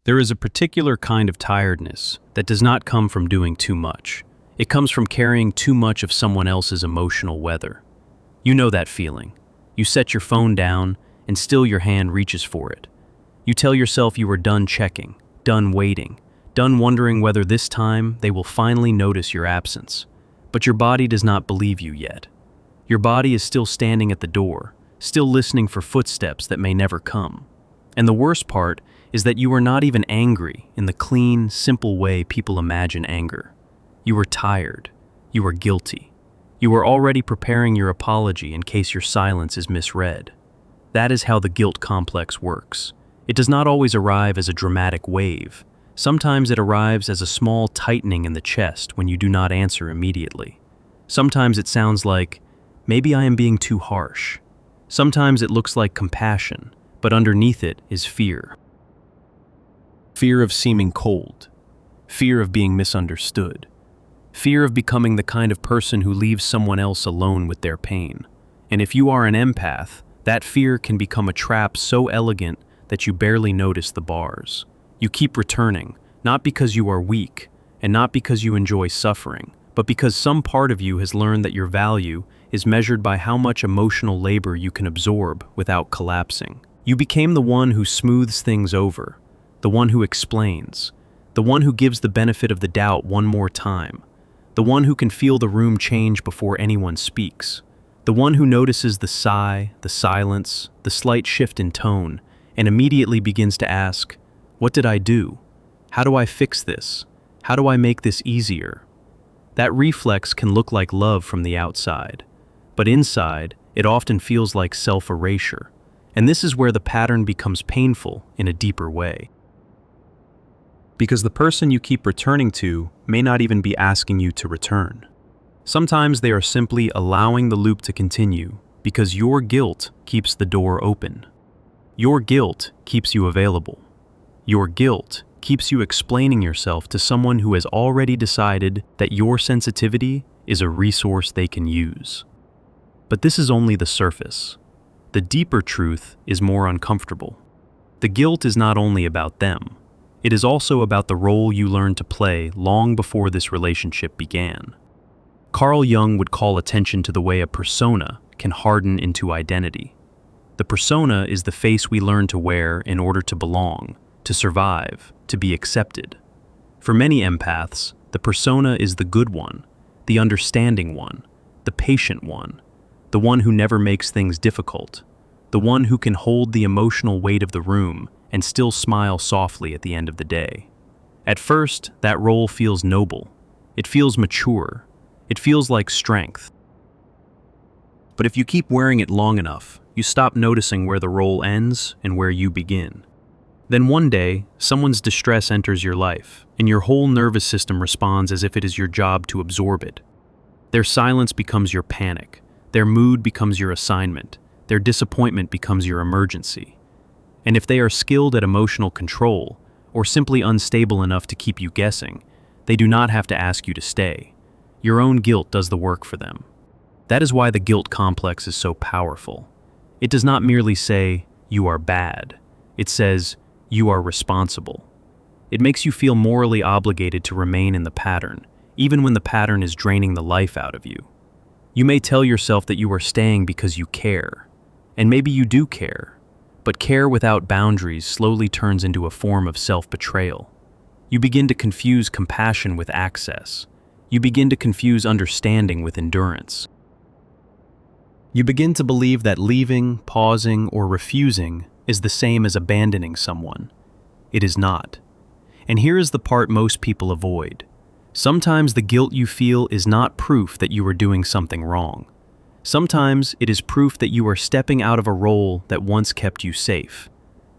There is a particular kind of tiredness that does not come from doing too much. It comes from carrying too much of someone else's emotional weather. You know that feeling. You set your phone down, and still your hand reaches for it. You tell yourself you are done checking, done waiting, done wondering whether this time they will finally notice your absence. But your body does not believe you yet. Your body is still standing at the door, still listening for footsteps that may never come. And the worst part is that you are not even angry in the clean, simple way people imagine anger. You are tired. You are guilty. You are already preparing your apology in case your silence is misread. That is how the guilt complex works. It does not always arrive as a dramatic wave. Sometimes it arrives as a small tightening in the chest when you do not answer immediately. Sometimes it sounds like, maybe I am being too harsh. Sometimes it looks like compassion, but underneath it is fear. Fear of seeming cold. Fear of being misunderstood. Fear of becoming the kind of person who leaves someone else alone with their pain. And if you are an empath, that fear can become a trap so elegant that you barely notice the bars. You keep returning, not because you are weak, and not because you enjoy suffering, but because some part of you has learned that your value is measured by how much emotional labor you can absorb without collapsing. You became the one who smooths things over, the one who explains, the one who gives the benefit of the doubt one more time, the one who can feel the room change before anyone speaks, the one who notices the sigh, the silence, the slight shift in tone, and immediately begins to ask, what did I do? How do I fix this? How do I make this easier? That reflex can look like love from the outside, but inside, it often feels like self-erasure, and this is where the pattern becomes painful in a deeper way. Because the person you keep returning to may not even be asking you to return. Sometimes they are simply allowing the loop to continue because your guilt keeps the door open. Your guilt keeps you available. Your guilt keeps you explaining yourself to someone who has already decided that your sensitivity is a resource they can use. But this is only the surface. The deeper truth is more uncomfortable. The guilt is not only about them. It is also about the role you learned to play long before this relationship began. Carl Jung would call attention to the way a persona can harden into identity. The persona is the face we learn to wear in order to belong, to survive, to be accepted. For many empaths, the persona is the good one, the understanding one, the patient one, the one who never makes things difficult, the one who can hold the emotional weight of the room and still smile softly at the end of the day. At first, that role feels noble. It feels mature. It feels like strength. But if you keep wearing it long enough, you stop noticing where the role ends and where you begin. Then one day, someone's distress enters your life, and your whole nervous system responds as if it is your job to absorb it. Their silence becomes your panic. Their mood becomes your assignment. Their disappointment becomes your emergency. And if they are skilled at emotional control, or simply unstable enough to keep you guessing, they do not have to ask you to stay. Your own guilt does the work for them. That is why the guilt complex is so powerful. It does not merely say, you are bad. It says, you are responsible. It makes you feel morally obligated to remain in the pattern, even when the pattern is draining the life out of you. You may tell yourself that you are staying because you care, and maybe you do care. But care without boundaries slowly turns into a form of self-betrayal. You begin to confuse compassion with access. You begin to confuse understanding with endurance. You begin to believe that leaving, pausing, or refusing is the same as abandoning someone. It is not. And here is the part most people avoid. Sometimes the guilt you feel is not proof that you are doing something wrong. Sometimes it is proof that you are stepping out of a role that once kept you safe.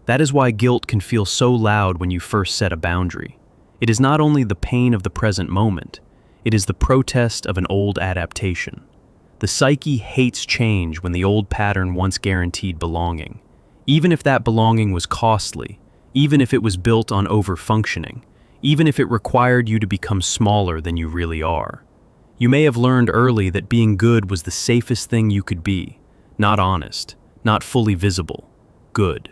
That is why guilt can feel so loud when you first set a boundary. It is not only the pain of the present moment, it is the protest of an old adaptation. The psyche hates change when the old pattern once guaranteed belonging. Even if that belonging was costly, even if it was built on over-functioning, even if it required you to become smaller than you really are. You may have learned early that being good was the safest thing you could be, not honest, not fully visible, good.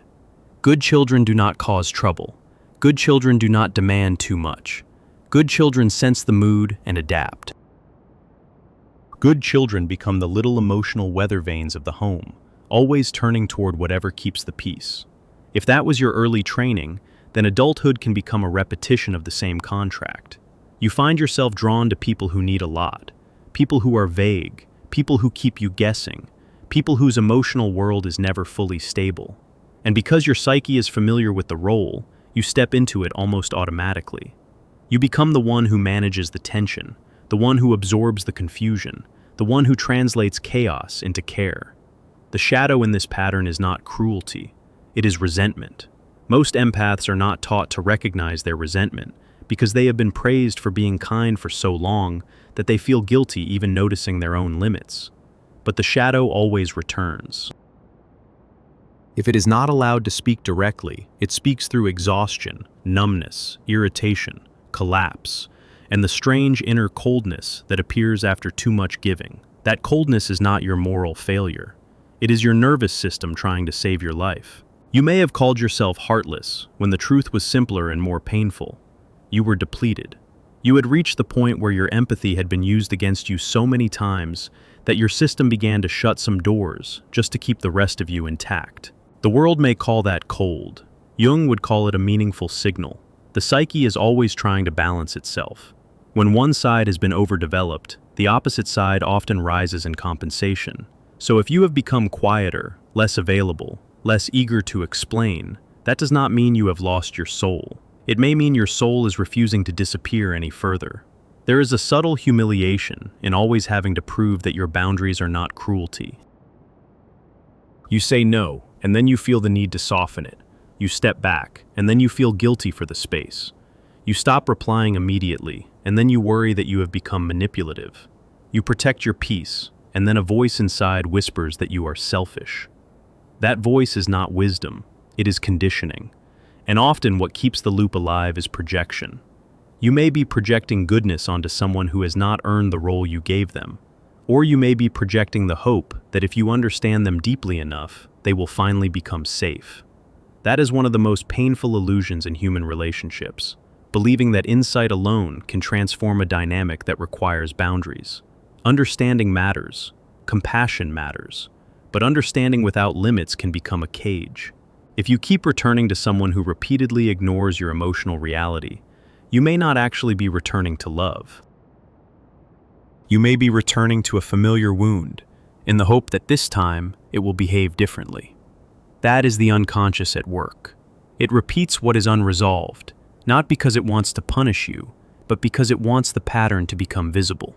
Good children do not cause trouble. Good children do not demand too much. Good children sense the mood and adapt. Good children become the little emotional weather vanes of the home, always turning toward whatever keeps the peace. If that was your early training, then adulthood can become a repetition of the same contract. You find yourself drawn to people who need a lot, people who are vague, people who keep you guessing, people whose emotional world is never fully stable. And because your psyche is familiar with the role, you step into it almost automatically. You become the one who manages the tension, the one who absorbs the confusion, the one who translates chaos into care. The shadow in this pattern is not cruelty, it is resentment. Most empaths are not taught to recognize their resentment because they have been praised for being kind for so long that they feel guilty even noticing their own limits. But the shadow always returns. If it is not allowed to speak directly, it speaks through exhaustion, numbness, irritation, collapse, and the strange inner coldness that appears after too much giving. That coldness is not your moral failure. It is your nervous system trying to save your life. You may have called yourself heartless when the truth was simpler and more painful. You were depleted. You had reached the point where your empathy had been used against you so many times that your system began to shut some doors just to keep the rest of you intact. The world may call that cold. Jung would call it a meaningful signal. The psyche is always trying to balance itself. When one side has been overdeveloped, the opposite side often rises in compensation. So if you have become quieter, less available, less eager to explain, that does not mean you have lost your soul. It may mean your soul is refusing to disappear any further. There is a subtle humiliation in always having to prove that your boundaries are not cruelty. You say no, and then you feel the need to soften it. You step back, and then you feel guilty for the space. You stop replying immediately, and then you worry that you have become manipulative. You protect your peace, and then a voice inside whispers that you are selfish. That voice is not wisdom, it is conditioning. And often what keeps the loop alive is projection. You may be projecting goodness onto someone who has not earned the role you gave them. Or you may be projecting the hope that if you understand them deeply enough, they will finally become safe. That is one of the most painful illusions in human relationships, believing that insight alone can transform a dynamic that requires boundaries. Understanding matters, compassion matters, but understanding without limits can become a cage. If you keep returning to someone who repeatedly ignores your emotional reality, you may not actually be returning to love. You may be returning to a familiar wound, in the hope that this time it will behave differently. That is the unconscious at work. It repeats what is unresolved, not because it wants to punish you, but because it wants the pattern to become visible.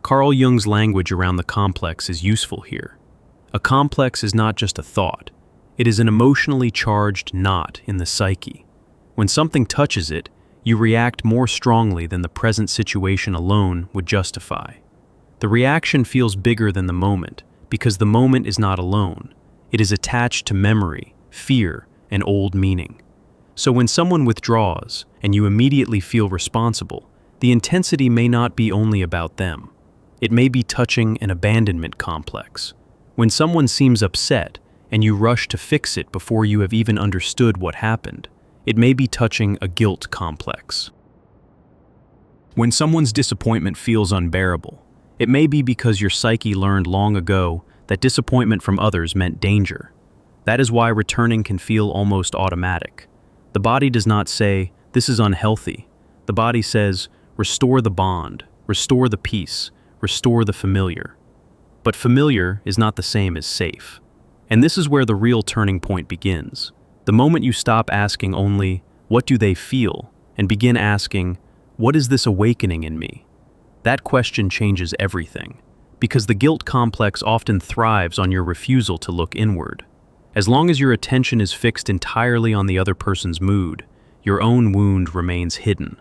Carl Jung's language around the complex is useful here. A complex is not just a thought. It is an emotionally charged knot in the psyche. When something touches it, you react more strongly than the present situation alone would justify. The reaction feels bigger than the moment because the moment is not alone. It is attached to memory, fear, and old meaning. So when someone withdraws and you immediately feel responsible, the intensity may not be only about them. It may be touching an abandonment complex. When someone seems upset and you rush to fix it before you have even understood what happened, it may be touching a guilt complex. When someone's disappointment feels unbearable, it may be because your psyche learned long ago that disappointment from others meant danger. That is why returning can feel almost automatic. The body does not say, "This is unhealthy." The body says, "Restore the bond, restore the peace, restore the familiar." But familiar is not the same as safe. And this is where the real turning point begins. The moment you stop asking only, "What do they feel?" and begin asking, "What is this awakening in me?" That question changes everything, because the guilt complex often thrives on your refusal to look inward. As long as your attention is fixed entirely on the other person's mood, your own wound remains hidden.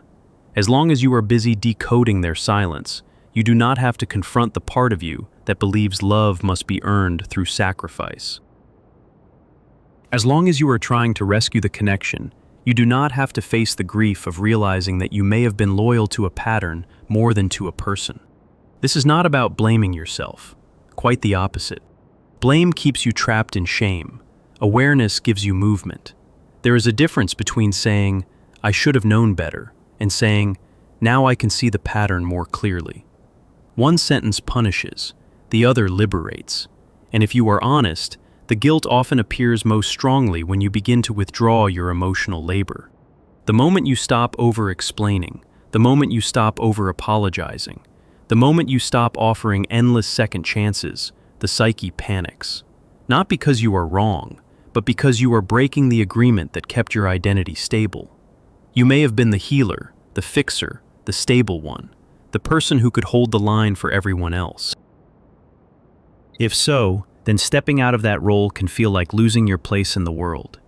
As long as you are busy decoding their silence, you do not have to confront the part of you that believes love must be earned through sacrifice. As long as you are trying to rescue the connection, you do not have to face the grief of realizing that you may have been loyal to a pattern more than to a person. This is not about blaming yourself. Quite the opposite. Blame keeps you trapped in shame. Awareness gives you movement. There is a difference between saying, "I should have known better," and saying, "Now I can see the pattern more clearly." One sentence punishes, the other liberates. And if you are honest, the guilt often appears most strongly when you begin to withdraw your emotional labor. The moment you stop over-explaining, the moment you stop over-apologizing, the moment you stop offering endless second chances, the psyche panics. Not because you are wrong, but because you are breaking the agreement that kept your identity stable. You may have been the healer, the fixer, the stable one, the person who could hold the line for everyone else. If so, then stepping out of that role can feel like losing your place in the world.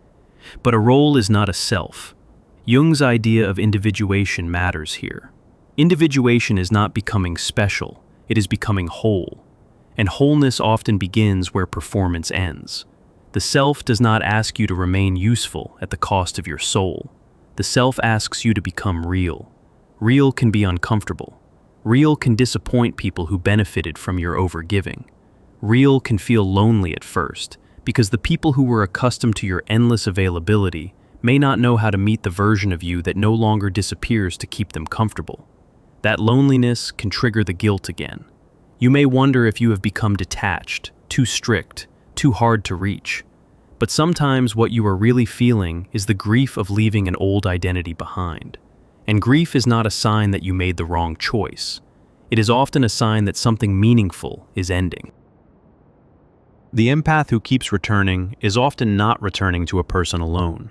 But a role is not a self. Jung's idea of individuation matters here. Individuation is not becoming special, it is becoming whole. And wholeness often begins where performance ends. The self does not ask you to remain useful at the cost of your soul. The self asks you to become real. Real can be uncomfortable. Real can disappoint people who benefited from your overgiving. Real can feel lonely at first, because the people who were accustomed to your endless availability may not know how to meet the version of you that no longer disappears to keep them comfortable. That loneliness can trigger the guilt again. You may wonder if you have become detached, too strict, too hard to reach. But sometimes what you are really feeling is the grief of leaving an old identity behind. And grief is not a sign that you made the wrong choice. It is often a sign that something meaningful is ending. The empath who keeps returning is often not returning to a person alone.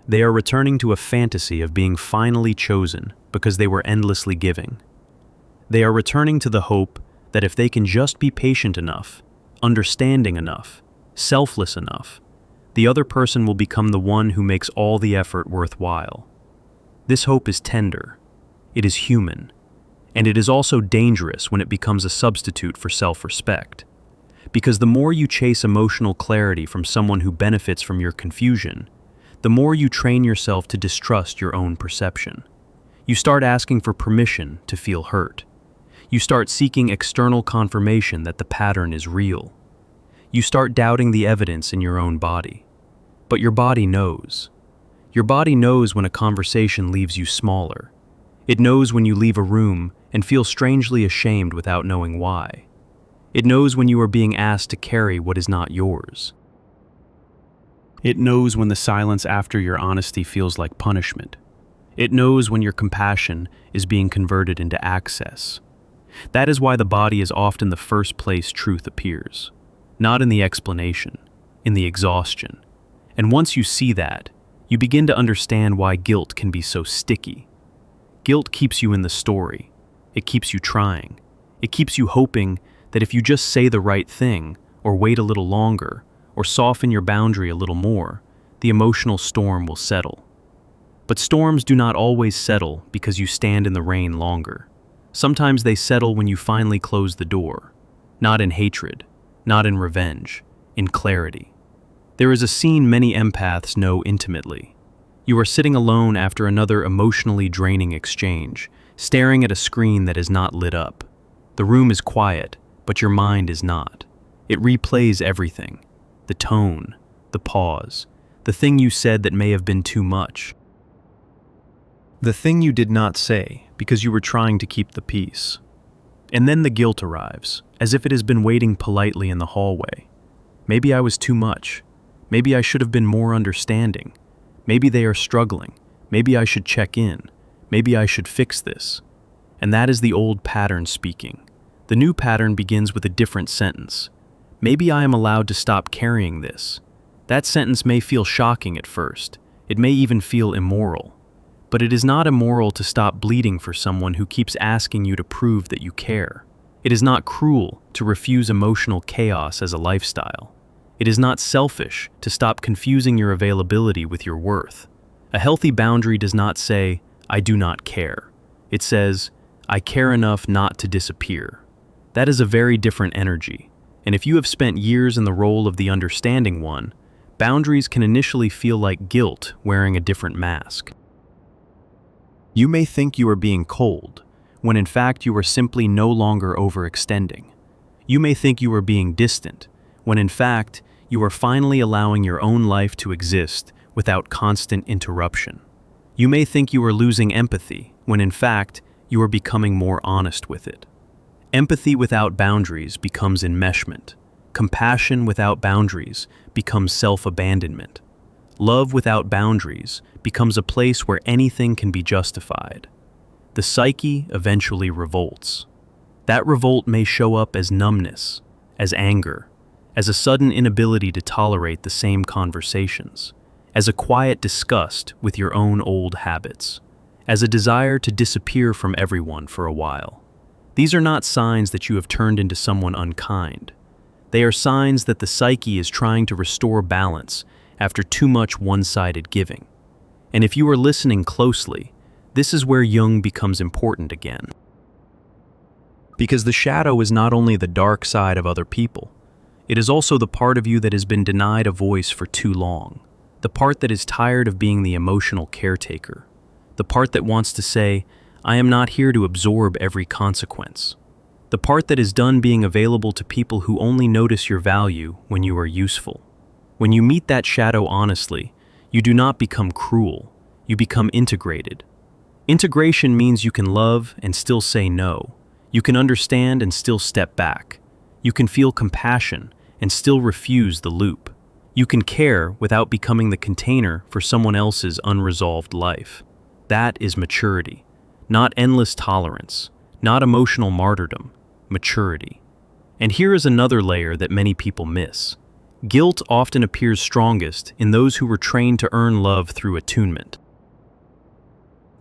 They are returning to a fantasy of being finally chosen because they were endlessly giving. They are returning to the hope that if they can just be patient enough, understanding enough, selfless enough, the other person will become the one who makes all the effort worthwhile. This hope is tender, it is human, and it is also dangerous when it becomes a substitute for self-respect. Because the more you chase emotional clarity from someone who benefits from your confusion, the more you train yourself to distrust your own perception. You start asking for permission to feel hurt. You start seeking external confirmation that the pattern is real. You start doubting the evidence in your own body. But your body knows. Your body knows when a conversation leaves you smaller. It knows when you leave a room and feel strangely ashamed without knowing why. It knows when you are being asked to carry what is not yours. It knows when the silence after your honesty feels like punishment. It knows when your compassion is being converted into access. That is why the body is often the first place truth appears. Not in the explanation, in the exhaustion. And once you see that, you begin to understand why guilt can be so sticky. Guilt keeps you in the story. It keeps you trying. It keeps you hoping that if you just say the right thing, or wait a little longer, or soften your boundary a little more, the emotional storm will settle. But storms do not always settle because you stand in the rain longer. Sometimes they settle when you finally close the door. Not in hatred, not in revenge, in clarity. There is a scene many empaths know intimately. You are sitting alone after another emotionally draining exchange, staring at a screen that is not lit up. The room is quiet, but your mind is not. It replays everything. The tone, the pause, the thing you said that may have been too much. The thing you did not say because you were trying to keep the peace. And then the guilt arrives, as if it has been waiting politely in the hallway. Maybe I was too much. Maybe I should have been more understanding. Maybe they are struggling. Maybe I should check in. Maybe I should fix this. And that is the old pattern speaking. The new pattern begins with a different sentence. Maybe I am allowed to stop carrying this. That sentence may feel shocking at first. It may even feel immoral. But it is not immoral to stop bleeding for someone who keeps asking you to prove that you care. It is not cruel to refuse emotional chaos as a lifestyle. It is not selfish to stop confusing your availability with your worth. A healthy boundary does not say, "I do not care." It says, "I care enough not to disappear." That is a very different energy. And if you have spent years in the role of the understanding one, boundaries can initially feel like guilt wearing a different mask. You may think you are being cold, when in fact you are simply no longer overextending. You may think you are being distant, when in fact you are finally allowing your own life to exist without constant interruption. You may think you are losing empathy, when in fact, you are becoming more honest with it. Empathy without boundaries becomes enmeshment. Compassion without boundaries becomes self-abandonment. Love without boundaries becomes a place where anything can be justified. The psyche eventually revolts. That revolt may show up as numbness, as anger, as a sudden inability to tolerate the same conversations, as a quiet disgust with your own old habits, as a desire to disappear from everyone for a while. These are not signs that you have turned into someone unkind. They are signs that the psyche is trying to restore balance after too much one-sided giving. And if you are listening closely, this is where Jung becomes important again. Because the shadow is not only the dark side of other people, it is also the part of you that has been denied a voice for too long, the part that is tired of being the emotional caretaker, the part that wants to say, "I am not here to absorb every consequence," the part that is done being available to people who only notice your value when you are useful. When you meet that shadow honestly, you do not become cruel, you become integrated. Integration means you can love and still say no. You can understand and still step back. You can feel compassion and still refuse the loop. You can care without becoming the container for someone else's unresolved life. That is maturity. Not endless tolerance, not emotional martyrdom, maturity. And here is another layer that many people miss. Guilt often appears strongest in those who were trained to earn love through attunement.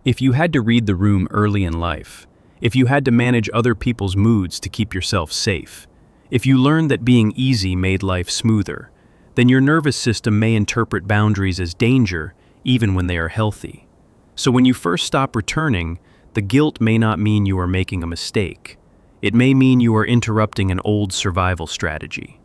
If you had to read the room early in life, if you had to manage other people's moods to keep yourself safe, if you learned that being easy made life smoother, then your nervous system may interpret boundaries as danger even when they are healthy. So when you first stop returning, the guilt may not mean you are making a mistake. It may mean you are interrupting an old survival strategy.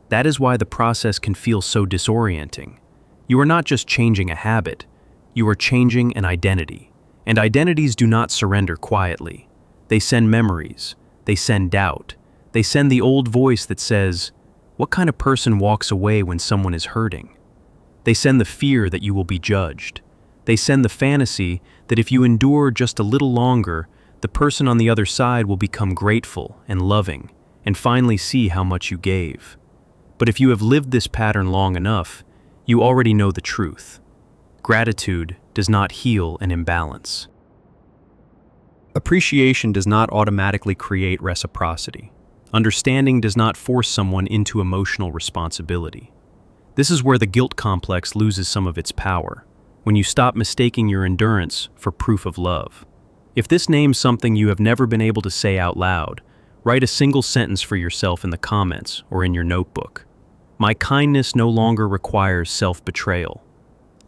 That is why the process can feel so disorienting. You are not just changing a habit, you are changing an identity. And identities do not surrender quietly. They send memories, they send doubt, they send the old voice that says, "What kind of person walks away when someone is hurting?" They send the fear that you will be judged. They send the fantasy that if you endure just a little longer, the person on the other side will become grateful and loving and finally see how much you gave. But if you have lived this pattern long enough, you already know the truth. Gratitude does not heal an imbalance. Appreciation does not automatically create reciprocity. Understanding does not force someone into emotional responsibility. This is where the guilt complex loses some of its power, when you stop mistaking your endurance for proof of love. If this names something you have never been able to say out loud, write a single sentence for yourself in the comments or in your notebook. My kindness no longer requires self-betrayal.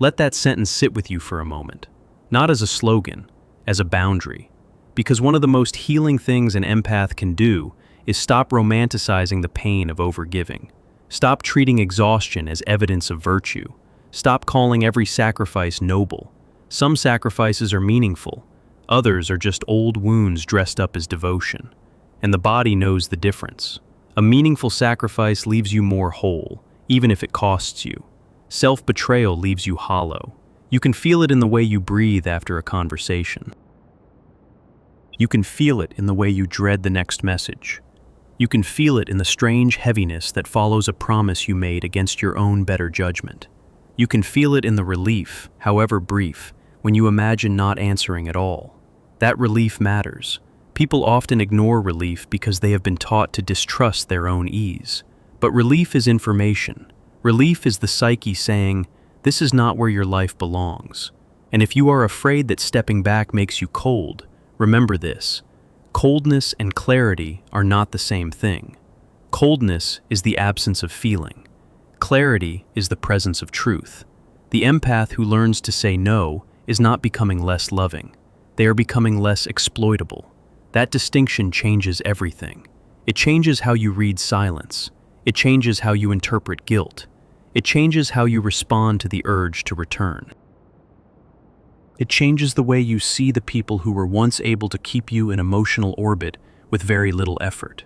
Let that sentence sit with you for a moment, not as a slogan, as a boundary. Because one of the most healing things an empath can do is stop romanticizing the pain of overgiving. Stop treating exhaustion as evidence of virtue. Stop calling every sacrifice noble. Some sacrifices are meaningful. Others are just old wounds dressed up as devotion. And the body knows the difference. A meaningful sacrifice leaves you more whole, even if it costs you. Self-betrayal leaves you hollow. You can feel it in the way you breathe after a conversation. You can feel it in the way you dread the next message. You can feel it in the strange heaviness that follows a promise you made against your own better judgment. You can feel it in the relief, however brief, when you imagine not answering at all. That relief matters. People often ignore relief because they have been taught to distrust their own ease. But relief is information. Relief is the psyche saying, "This is not where your life belongs." And if you are afraid that stepping back makes you cold, remember this. Coldness and clarity are not the same thing. Coldness is the absence of feeling. Clarity is the presence of truth. The empath who learns to say no is not becoming less loving. They are becoming less exploitable. That distinction changes everything. It changes how you read silence. It changes how you interpret guilt. It changes how you respond to the urge to return. It changes the way you see the people who were once able to keep you in emotional orbit with very little effort.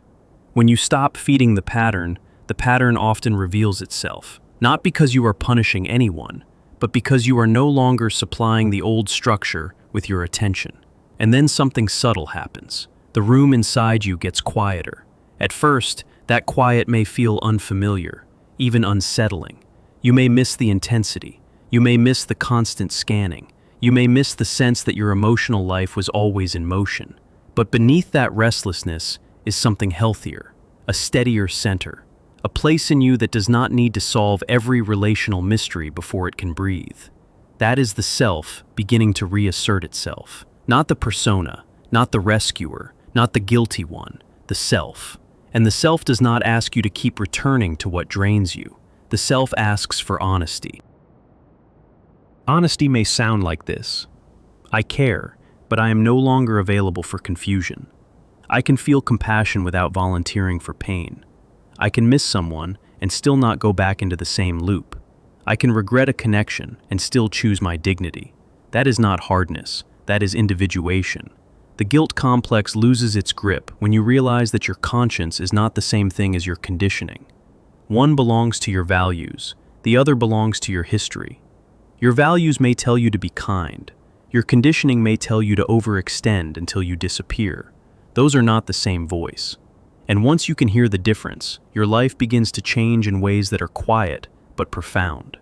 When you stop feeding the pattern often reveals itself, not because you are punishing anyone, but because you are no longer supplying the old structure with your attention. And then something subtle happens. The room inside you gets quieter. At first, that quiet may feel unfamiliar, even unsettling. You may miss the intensity. You may miss the constant scanning. You may miss the sense that your emotional life was always in motion. But beneath that restlessness is something healthier, a steadier center, a place in you that does not need to solve every relational mystery before it can breathe. That is the self beginning to reassert itself. Not the persona, not the rescuer, not the guilty one, the self. And the self does not ask you to keep returning to what drains you. The self asks for honesty. Honesty may sound like this. I care, but I am no longer available for confusion. I can feel compassion without volunteering for pain. I can miss someone and still not go back into the same loop. I can regret a connection and still choose my dignity. That is not hardness. That is individuation. The guilt complex loses its grip when you realize that your conscience is not the same thing as your conditioning. One belongs to your values, the other belongs to your history. Your values may tell you to be kind. Your conditioning may tell you to overextend until you disappear. Those are not the same voice. And once you can hear the difference, your life begins to change in ways that are quiet but profound.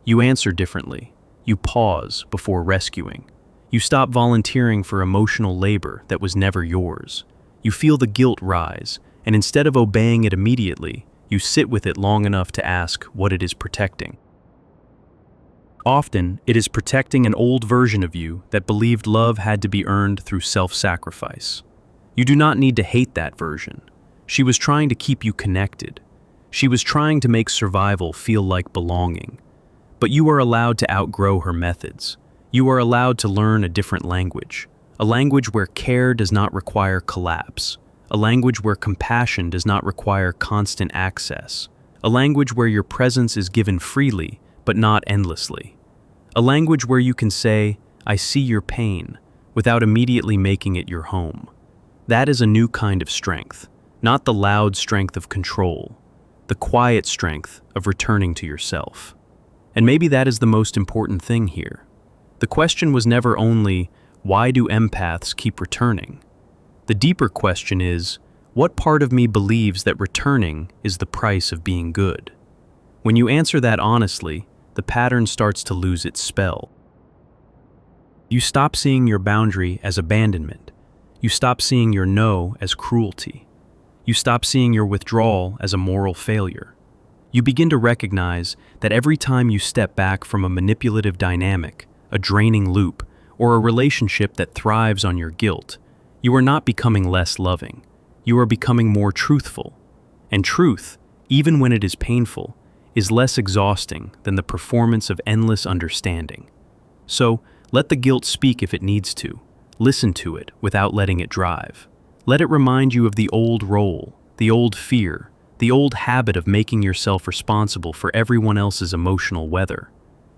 You answer differently. You pause before rescuing. You stop volunteering for emotional labor that was never yours. You feel the guilt rise, and instead of obeying it immediately, you sit with it long enough to ask what it is protecting. Often, it is protecting an old version of you that believed love had to be earned through self-sacrifice. You do not need to hate that version. She was trying to keep you connected. She was trying to make survival feel like belonging. But you are allowed to outgrow her methods. You are allowed to learn a different language, a language where care does not require collapse, a language where compassion does not require constant access, a language where your presence is given freely but not endlessly, a language where you can say, "I see your pain," without immediately making it your home. That is a new kind of strength, not the loud strength of control, the quiet strength of returning to yourself. And maybe that is the most important thing here. The question was never only, why do empaths keep returning? The deeper question is, what part of me believes that returning is the price of being good? When you answer that honestly, the pattern starts to lose its spell. You stop seeing your boundary as abandonment. You stop seeing your no as cruelty. You stop seeing your withdrawal as a moral failure. You begin to recognize that every time you step back from a manipulative dynamic, a draining loop, or a relationship that thrives on your guilt, you are not becoming less loving. You are becoming more truthful. And truth, even when it is painful, is less exhausting than the performance of endless understanding. So, let the guilt speak if it needs to. Listen to it without letting it drive. Let it remind you of the old role, the old fear, the old habit of making yourself responsible for everyone else's emotional weather.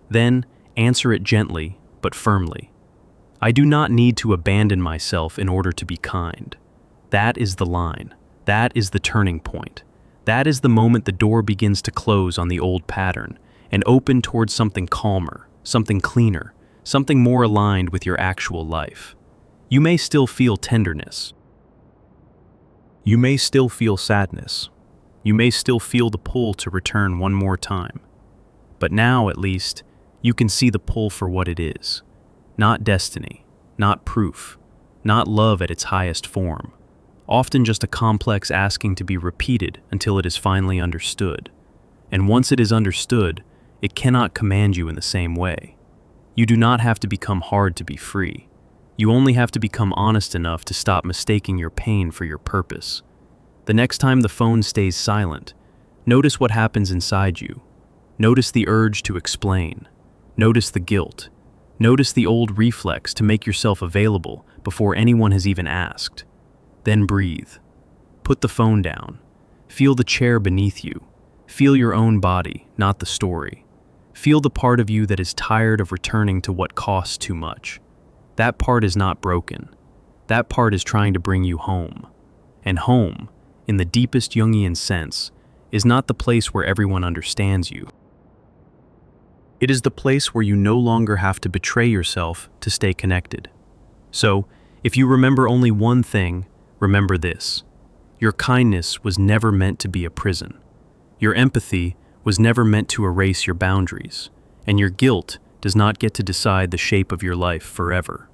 Then, answer it gently, but firmly. I do not need to abandon myself in order to be kind. That is the line. That is the turning point. That is the moment the door begins to close on the old pattern and open towards something calmer, something cleaner, something more aligned with your actual life. You may still feel tenderness. You may still feel sadness. You may still feel the pull to return one more time. But now, at least, you can see the pull for what it is. Not destiny, not proof, not love at its highest form. Often just a complex asking to be repeated until it is finally understood. And once it is understood, it cannot command you in the same way. You do not have to become hard to be free. You only have to become honest enough to stop mistaking your pain for your purpose. The next time the phone stays silent, notice what happens inside you. Notice the urge to explain. Notice the guilt. Notice the old reflex to make yourself available before anyone has even asked. Then breathe. Put the phone down. Feel the chair beneath you. Feel your own body, not the story. Feel the part of you that is tired of returning to what costs too much. That part is not broken. That part is trying to bring you home. And home, in the deepest Jungian sense, is not the place where everyone understands you. It is the place where you no longer have to betray yourself to stay connected. So, if you remember only one thing, remember this. Your kindness was never meant to be a prison. Your empathy was never meant to erase your boundaries, and your guilt does not get to decide the shape of your life forever.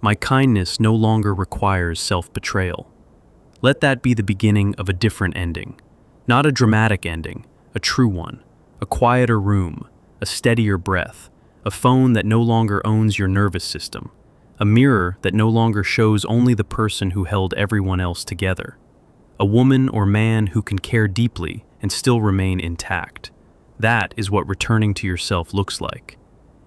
My kindness no longer requires self-betrayal. Let that be the beginning of a different ending. Not a dramatic ending, a true one. A quieter room, a steadier breath, a phone that no longer owns your nervous system, a mirror that no longer shows only the person who held everyone else together, a woman or man who can care deeply and still remain intact. That is what returning to yourself looks like.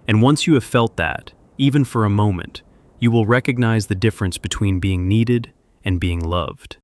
And once you have felt that, even for a moment, you will recognize the difference between being needed and being loved.